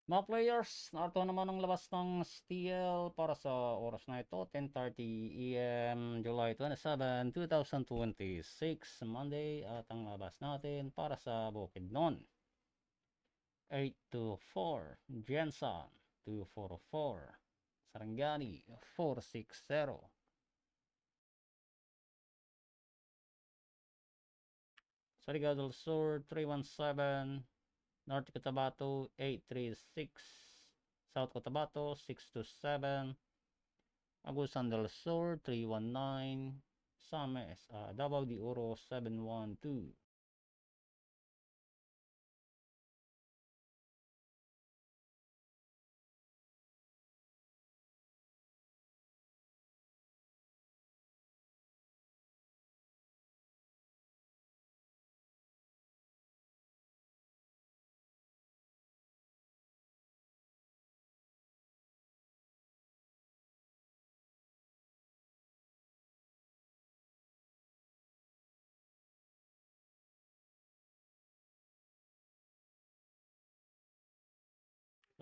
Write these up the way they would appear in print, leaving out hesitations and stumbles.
Mga players, narito naman ang labas ng STL para sa oras na ito, 10:30 AM, July 27, 2026, Monday, at ang labas natin para sa Bukidnon, 824, Jensen, 244, Sarangani, 460, Surigao del Sur, 317, North Cotabato, 836, South Cotabato, 627, Agusan del Sur, 319, Sames, Davao de Oro, 712.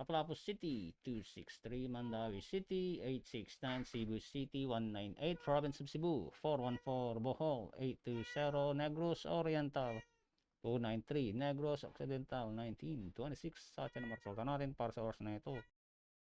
Lapu-Lapu City, 263, Mandawi City, 869, Cebu City, 198, Province of Cebu, 414, Bohol, 820, Negros Oriental, 293, Negros Occidental, 1926. Sa atin ang resulta natin para sa oras na ito.